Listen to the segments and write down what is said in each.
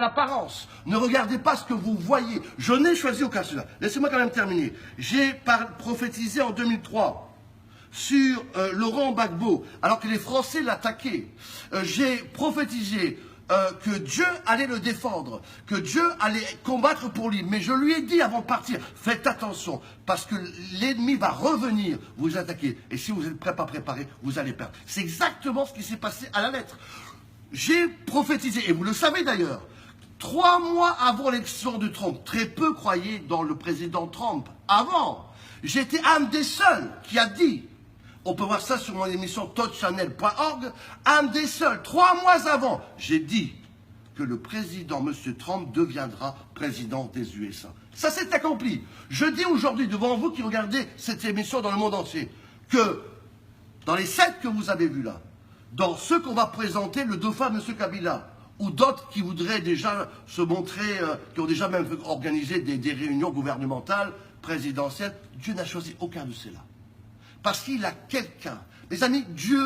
l'apparence. Ne regardez pas ce que vous voyez. Je n'ai choisi aucun cela. Laissez-moi quand même terminer. J'ai prophétisé en 2003 sur Laurent Gbagbo, alors que les Français l'attaquaient. J'ai prophétisé que Dieu allait le défendre, que Dieu allait combattre pour lui. Mais je lui ai dit avant de partir, faites attention, parce que l'ennemi va revenir vous attaquer. Et si vous n'êtes pas préparé, vous allez perdre. C'est exactement ce qui s'est passé à la lettre. J'ai prophétisé, et vous le savez d'ailleurs, 3 mois avant l'élection de Trump. Très peu croyaient dans le président Trump. Avant, j'étais un des seuls qui a dit, on peut voir ça sur mon émission toddchannel.org, un des seuls, 3 mois avant, j'ai dit que le président, M. Trump, deviendra président des USA. Ça s'est accompli. Je dis aujourd'hui devant vous qui regardez cette émission dans le monde entier, que dans les 7 que vous avez vus là, dans ceux qu'on va présenter, le dauphin M. Kabila, ou d'autres qui voudraient déjà se montrer, qui ont déjà même organisé des réunions gouvernementales, présidentielles, Dieu n'a choisi aucun de ceux-là. Parce qu'il a quelqu'un. Mes amis, Dieu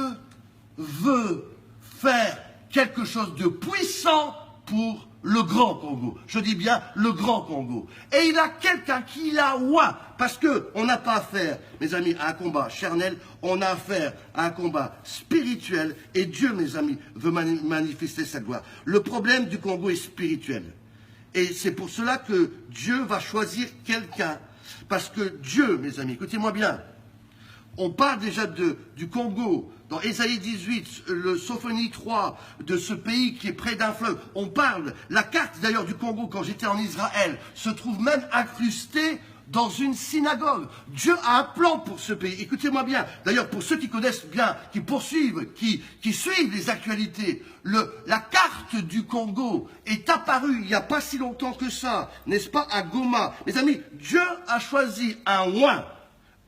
veut faire quelque chose de puissant pour le Grand Congo. Je dis bien le Grand Congo. Et il a quelqu'un qui l'a ouin. Parce qu'on n'a pas affaire, mes amis, à un combat charnel, on a affaire à un combat spirituel. Et Dieu, mes amis, veut manifester cette gloire. Le problème du Congo est spirituel. Et c'est pour cela que Dieu va choisir quelqu'un. Parce que Dieu, mes amis, écoutez-moi bien, on parle déjà du Congo, dans Ésaïe 18, le Sophonie 3, de ce pays qui est près d'un fleuve. On parle, la carte d'ailleurs du Congo, quand j'étais en Israël, se trouve même incrustée dans une synagogue. Dieu a un plan pour ce pays. Écoutez-moi bien. D'ailleurs, pour ceux qui connaissent bien, qui poursuivent, qui suivent les actualités, la carte du Congo est apparue il n'y a pas si longtemps que ça, n'est-ce pas, à Goma. Mes amis, Dieu a choisi un oin.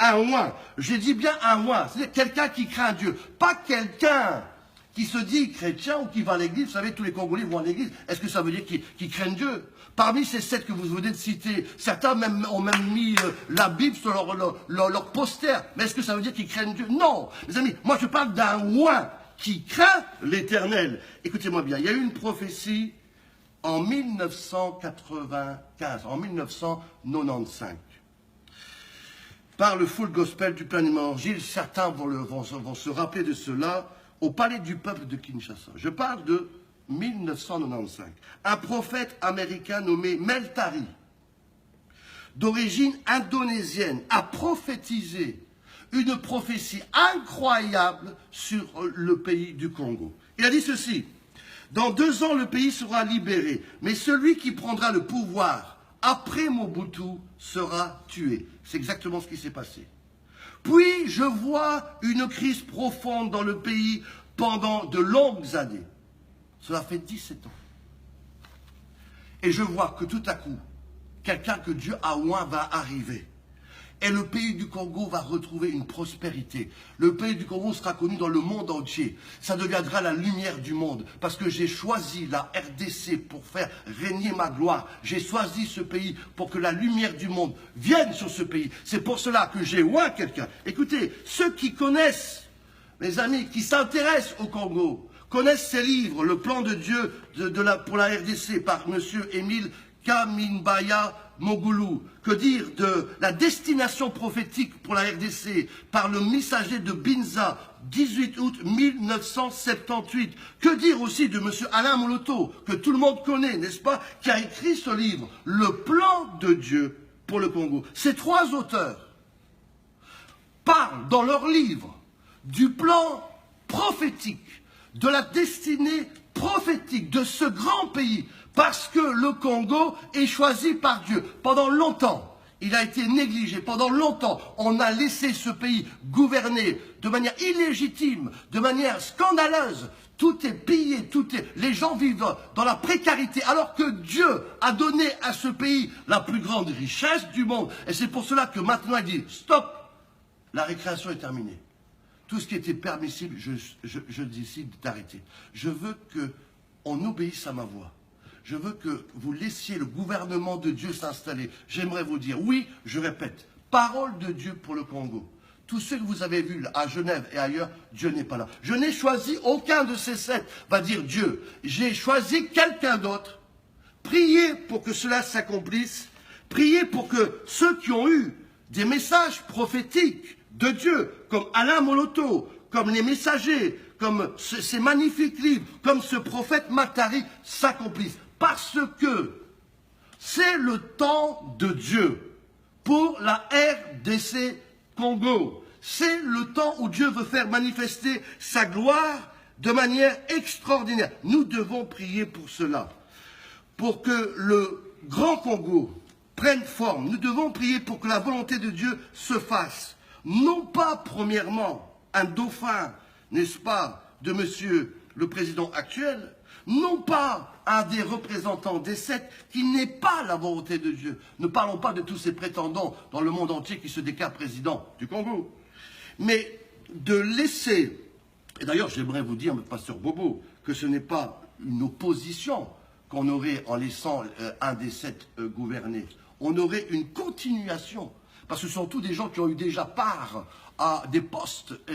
Un oin, je dis bien un oin, c'est-à-dire quelqu'un qui craint Dieu, pas quelqu'un qui se dit chrétien ou qui va à l'église. Vous savez, tous les Congolais vont à l'église. Est-ce que ça veut dire qu'ils craignent Dieu? Parmi ces 7 que vous venez de citer, certains ont même mis la Bible sur leur poster. Mais est-ce que ça veut dire qu'ils craignent Dieu? Non. Mes amis, moi je parle d'un oin qui craint l'Éternel. Écoutez-moi bien, il y a eu une prophétie en 1995, en 1995. Par le full gospel du plein évangile, certains vont se rappeler de cela au palais du peuple de Kinshasa. Je parle de 1995. Un prophète américain nommé Meltari, d'origine indonésienne, a prophétisé une prophétie incroyable sur le pays du Congo. Il a dit ceci: dans 2 ans, le pays sera libéré, mais celui qui prendra le pouvoir après Mobutu sera tué. C'est exactement ce qui s'est passé. Puis, je vois une crise profonde dans le pays pendant de longues années. Cela fait 17 ans. Et je vois que tout à coup, quelqu'un que Dieu a oint va arriver. Et le pays du Congo va retrouver une prospérité. Le pays du Congo sera connu dans le monde entier. Ça deviendra la lumière du monde. Parce que j'ai choisi la RDC pour faire régner ma gloire. J'ai choisi ce pays pour que la lumière du monde vienne sur ce pays. C'est pour cela que j'ai oint quelqu'un. Écoutez, ceux qui connaissent, mes amis, qui s'intéressent au Congo, connaissent ces livres, Le plan de Dieu pour la RDC par M. Émile Kamimbaya Mogulu. Que dire de la destination prophétique pour la RDC par le messager de Binza, 18 août 1978. Que dire aussi de M. Alain Moloto, que tout le monde connaît, n'est-ce pas, qui a écrit ce livre, Le plan de Dieu pour le Congo. Ces 3 auteurs parlent dans leur livre du plan prophétique, de la destinée prophétique de ce grand pays, parce que le Congo est choisi par Dieu. Pendant longtemps, il a été négligé. Pendant longtemps, on a laissé ce pays gouverner de manière illégitime, de manière scandaleuse. Tout est pillé, les gens vivent dans la précarité, alors que Dieu a donné à ce pays la plus grande richesse du monde. Et c'est pour cela que maintenant il dit, stop, la récréation est terminée. Tout ce qui était permissible, je décide d'arrêter. Je veux qu'on obéisse à ma voix. Je veux que vous laissiez le gouvernement de Dieu s'installer. J'aimerais vous dire, oui, je répète, parole de Dieu pour le Congo. Tous ceux que vous avez vus à Genève et ailleurs, Dieu n'est pas là. Je n'ai choisi aucun de ces 7, va dire Dieu. J'ai choisi quelqu'un d'autre priez pour que cela s'accomplisse, priez pour que ceux qui ont eu des messages prophétiques de Dieu, comme Alain Moloto, comme les messagers, comme ces magnifiques livres, comme ce prophète Matari, s'accomplissent. Parce que c'est le temps de Dieu pour la RDC Congo. C'est le temps où Dieu veut faire manifester sa gloire de manière extraordinaire. Nous devons prier pour cela. Pour que le grand Congo prenne forme, nous devons prier pour que la volonté de Dieu se fasse. Non pas, premièrement, un dauphin, n'est-ce pas, de monsieur le président actuel, non pas un des représentants des sectes qui n'est pas la volonté de Dieu. Ne parlons pas de tous ces prétendants dans le monde entier qui se déclarent président du Congo. Mais de laisser, et d'ailleurs j'aimerais vous dire, pasteur Bobo, que ce n'est pas une opposition qu'on aurait en laissant un des sept gouverner. On aurait une continuation, parce que ce sont tous des gens qui ont eu déjà part à des postes